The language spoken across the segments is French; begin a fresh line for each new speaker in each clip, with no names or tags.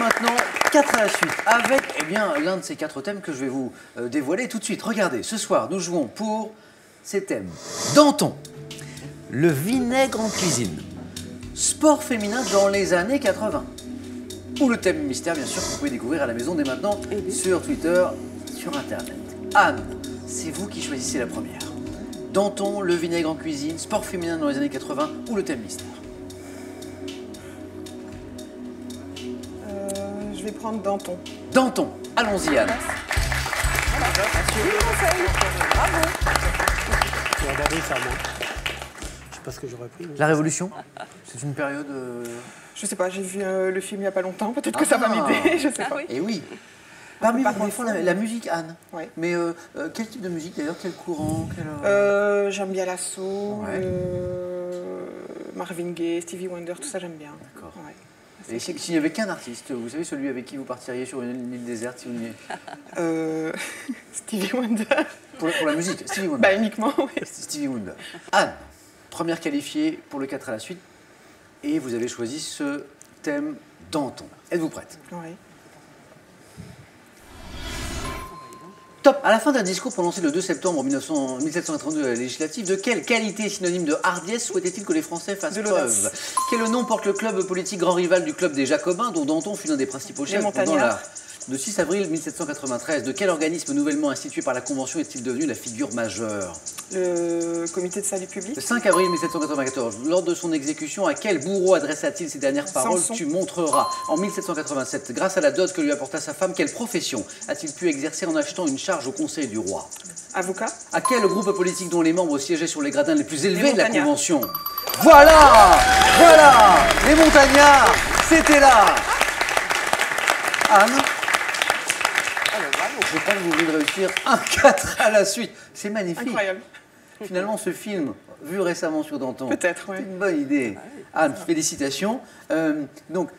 maintenant 4 à la suite avec l'un de ces 4 thèmes que je vais vous dévoiler tout de suite. Regardez, ce soir, nous jouons pour ces thèmes. Danton, le vinaigre en cuisine, sport féminin dans les années 80. Ou le thème mystère, bien sûr, que vous pouvez découvrir à la maison dès maintenant sur Twitter, sur Internet. Anne, c'est vous qui choisissez la première. Danton, le vinaigre en cuisine, sport féminin dans les années 80 ou le thème mystère?
Je vais prendre Danton.
Danton, allons-y Anne.
Bravo.
Je vais regarder ça, moi. Je sais pas ce que j'aurais pris. Mais...
La Révolution, c'est une période...
Je sais pas, j'ai vu le film il y a pas longtemps, peut-être que ça va m'aider, je sais pas.
Et oui. Parmi vos défauts, la musique, Anne.
Ouais.
Mais quel type de musique d'ailleurs? Quel courant?
J'aime bien la soul, Marvin Gaye, Stevie Wonder, tout ça j'aime bien.
D'accord.
Ouais.
Et s'il n'y avait qu'un artiste, vous savez celui avec qui vous partiriez sur une île déserte si vous
Stevie Wonder.
Pour la musique, Stevie Wonder.
Bah uniquement, oui.
Stevie Wonder. Anne, première qualifiée pour le 4 à la suite. Et vous avez choisi ce thème Danton. Êtes-vous prête?
Oui.
Top. À la fin d'un discours prononcé le 2 septembre 1782 à la législative, de quelle qualité synonyme de hardiesse souhaitait-il que les Français fassent preuve? Quel nom porte le club politique grand rival du club des Jacobins, dont Danton fut l'un des principaux chefs pendant la... De 6 avril 1793, de quel organisme nouvellement institué par la Convention est-il devenu la figure majeure?
Le comité de salut public.
Le 5 avril 1794, lors de son exécution, à quel bourreau adressa-t-il ces dernières paroles?
Samson.
Tu montreras. En 1787, grâce à la dot que lui apporta sa femme, quelle profession a-t-il pu exercer en achetant une charge au conseil du roi?
Avocat.
À quel groupe politique dont les membres siégeaient sur les gradins les plus élevés de la Convention? Voilà! Voilà! Les montagnards, c'était là! Anne? Je crois que vous venez de réussir un 4 à la suite. C'est magnifique.
Incroyable.
Finalement, ce film, vu récemment sur Danton,
Peut-être, oui.
c'est une bonne idée. Anne, félicitations. Donc,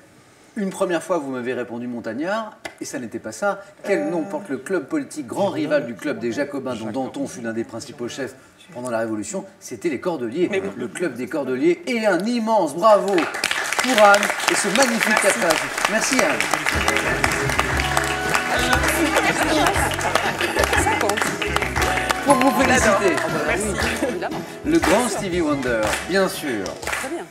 une première fois, vous m'avez répondu montagnard, et ça n'était pas ça. Quel nom porte le club politique grand rival du club des Jacobins, dont Danton fut l'un des principaux chefs pendant la Révolution? C'était les Cordeliers, le club des Cordeliers. Et un immense bravo pour Anne et ce magnifique 4 à la suite. Merci Anne. Pour vous féliciter, le grand Stevie Wonder, bien sûr.
Très bien.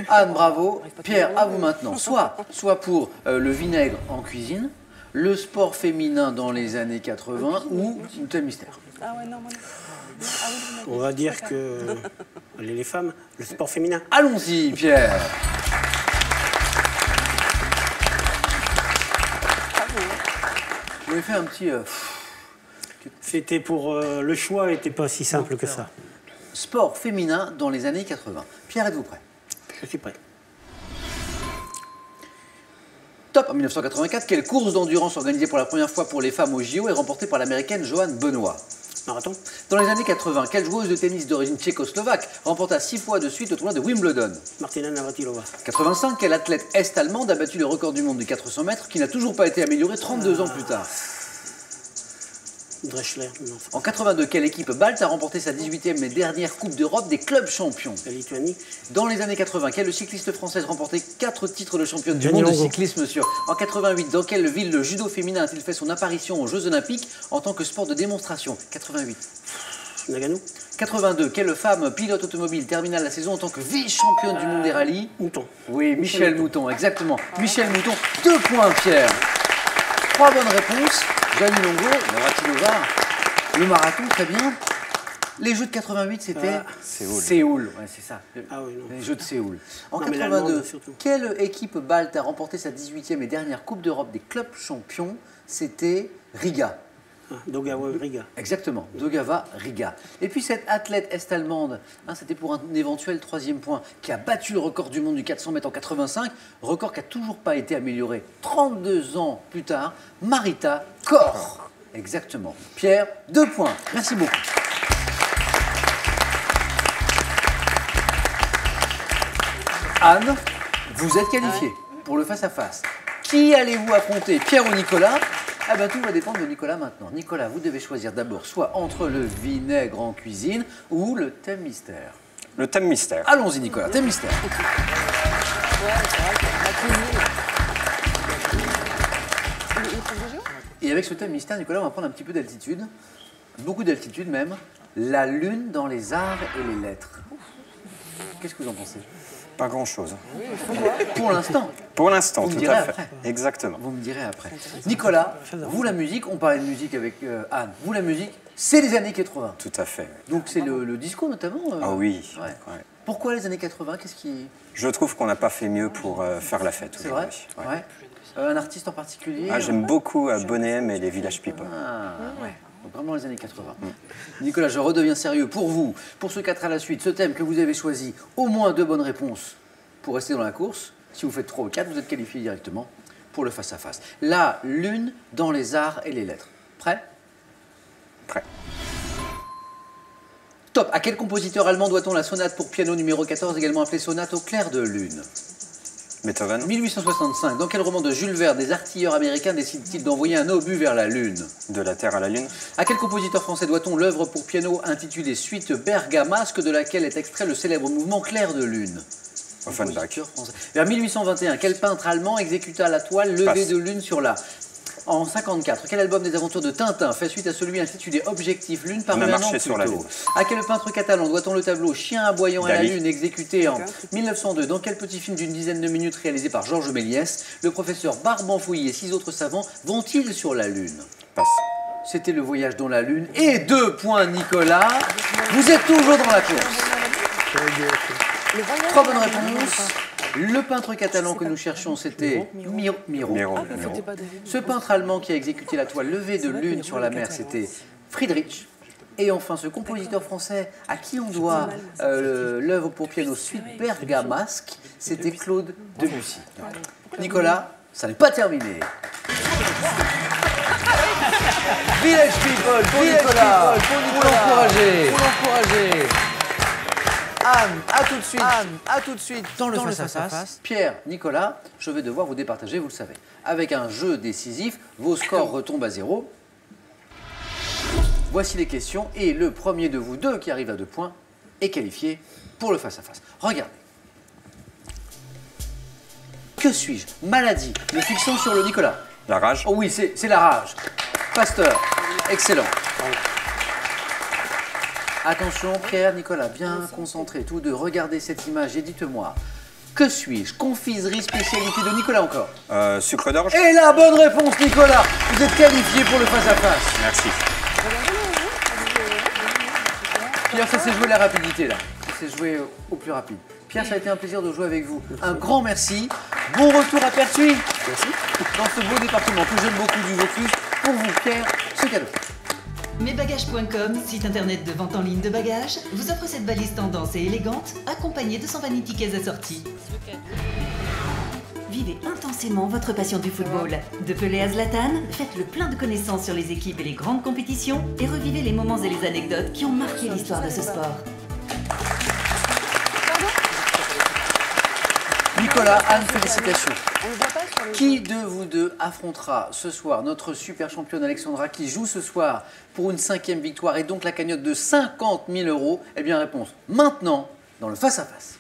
Anne, bravo. Pierre, à vous maintenant. Soit pour le vinaigre en cuisine, le sport féminin dans les années 80 ou le thème mystère.
Ah ouais, non, moi non.
On va dire que les femmes, le sport féminin.
Allons-y, Pierre. Vous avez fait un petit...
C'était pour... le choix n'était pas si simple que ça.
Sport féminin dans les années 80. Pierre, êtes-vous prêt?
Je suis prêt.
Top. En 1984, quelle course d'endurance organisée pour la première fois pour les femmes au JO est remportée par l'américaine Johanne Benoît?
Marathon.
Dans les années 80, quelle joueuse de tennis d'origine tchécoslovaque remporta 6 fois de suite le tournoi de Wimbledon?
Martina Navratilova.
85, quelle athlète est-allemande a battu le record du monde du 400 mètres qui n'a toujours pas été amélioré 32 ans plus tard?
Dreschler. Non.
En 82, quelle équipe balte a remporté sa 18e et dernière Coupe d'Europe des clubs champions?
La Lituanie.
Dans les années 80, quelle cycliste française remporté 4 titres de championne du monde de cyclisme sur? En 88, dans quelle ville le judo féminin a-t-il fait son apparition aux Jeux Olympiques en tant que sport de démonstration? 88.
Nagano.
82, quelle femme pilote automobile termina la saison en tant que vice-championne du monde des rallyes?
Mouton.
Oui, Michel Mouton, exactement. Michel Mouton, 2 points, Pierre. 3 bonnes réponses. Gianni Longo, Navratilova, le marathon, très bien. Les Jeux de 88, c'était Séoul. Ouais, c'est ça.
Ah oui, non.
Les Jeux de Séoul. En
Non, mais
82,
surtout.
quelle équipe balte a remporté sa 18e et dernière Coupe d'Europe des clubs champions? C'était Riga.
Dogawa Riga.
Exactement, Dogava Riga. Et puis cette athlète est-allemande, c'était pour un éventuel 3e point, qui a battu le record du monde du 400 mètres en 85, record qui n'a toujours pas été amélioré 32 ans plus tard, Marita Koch. Exactement. Pierre, 2 points. Merci beaucoup. Anne, vous êtes qualifiée pour le face-à-face. Qui allez-vous affronter, Pierre ou Nicolas? Ah ben tout va dépendre de Nicolas maintenant. Nicolas, vous devez choisir d'abord soit entre le vinaigre en cuisine ou le thème mystère.
Le thème mystère.
Allons-y Nicolas, thème mystère.
Ouais, c'est vrai que la cuisine.
Et avec ce thème mystère, Nicolas, on va prendre un petit peu d'altitude, beaucoup d'altitude même. La lune dans les arts et les lettres. Qu'est-ce que vous en pensez?
Pas grand-chose.
Pour l'instant.
Pour l'instant,
Vous me
tout
direz
à fait.
après.
Exactement.
Vous me direz après. Nicolas, vous la musique, on parlait de musique avec Anne, vous la musique, c'est les années 80.
Tout à fait.
Donc c'est le disco notamment.
Ah oui.
Ouais.
Ouais.
Pourquoi les années 80? Qu'est-ce qui...
Je trouve qu'on n'a pas fait mieux pour faire la fête
C'est vrai?
aujourd'hui. Ouais.
Ouais. Un artiste en particulier?
Ah, j'aime beaucoup Bonnet M et les Village People.
Ah, ouais. Donc vraiment les années 80. Nicolas, je redeviens sérieux pour vous, pour ce 4 à la suite, ce thème que vous avez choisi, au moins 2 bonnes réponses pour rester dans la course. Si vous faites 3 ou 4, vous êtes qualifié directement pour le face-à-face. La lune dans les arts et les lettres. Prêt?
Prêt.
Top. À quel compositeur allemand doit-on la sonate pour piano numéro 14, également appelée sonate au clair de lune?
Beethoven.
1865. Dans quel roman de Jules Verne des artilleurs américains décident-ils d'envoyer un obus vers la lune?
De la Terre à la Lune.
À quel compositeur français doit-on l'œuvre pour piano intitulée Suite Bergamasque, de laquelle est extrait le célèbre mouvement clair de lune?
Offenbach.
Compositeur français. Vers 1821, quel peintre allemand exécuta la toile Levé
Passe.
de lune sur la... En 54, quel album des aventures de Tintin fait suite à celui intitulé Objectif Lune paru
On a
un an
marché
plus
sur la
tôt?
Lune.
À quel peintre catalan doit-on le tableau Chien aboyant à la
Dali.
lune, exécuté en 1902? Dans quel petit film d'une dizaine de minutes réalisé par Georges Méliès, le professeur Barbe-en-Fouilly et 6 autres savants vont-ils sur la lune?
Passe.
C'était Le Voyage dans la lune. Et 2 points, Nicolas. Vous êtes toujours dans la course. 3 bonnes réponses. Le peintre catalan que nous cherchions, c'était Miro.
Miro.
Ce peintre allemand qui a exécuté la toile Levée de lune sur la mer, c'était Friedrich. Et enfin, ce compositeur français à qui on doit l'œuvre pour piano Suite Bergamasque, c'était Claude Debussy. Nicolas, ça n'est pas terminé. Village People pour Nicolas, pour l'encourager. Anne, à tout de suite dans le face-à-face. Pierre, Nicolas, je vais devoir vous départager, vous le savez. Avec un jeu décisif, vos scores retombent à 0. Voici les questions et le premier de vous deux qui arrive à 2 points est qualifié pour le face-à-face. Regardez. Que suis-je? Maladie. Me fixons sur le Nicolas.
La rage.
Oh oui, c'est la rage. Pasteur. Excellent. Attention, Pierre, Nicolas, bien concentrés tous deux. Regardez cette image et dites-moi, que suis-je? Confiserie, spécialité de Nicolas encore.
Sucre d'orge.
Et la bonne réponse, Nicolas. Vous êtes qualifié pour le face-à-face.
Merci.
Pierre, ça s'est joué la rapidité, là. Ça s'est joué au plus rapide. Pierre, ça a été un plaisir de jouer avec vous. Un grand merci. Bon retour à Pertuis. Merci. Dans ce beau département que j'aime beaucoup du Vaucluse. Pour vous, Pierre, ce cadeau.
Mesbagages.com, site internet de vente en ligne de bagages, vous offre cette valise tendance et élégante, accompagnée de 120 tickets assortis. Vivez intensément votre passion du football. De Pelé à Zlatan, faites le plein de connaissances sur les équipes et les grandes compétitions et revivez les moments et les anecdotes qui ont marqué l'histoire de ce sport.
Nicolas, Anne, félicitations. Qui de vous deux affrontera ce soir notre super championne Alexandra qui joue ce soir pour une 5e victoire et donc la cagnotte de 50 000 €? Eh bien, réponse maintenant dans le face-à-face.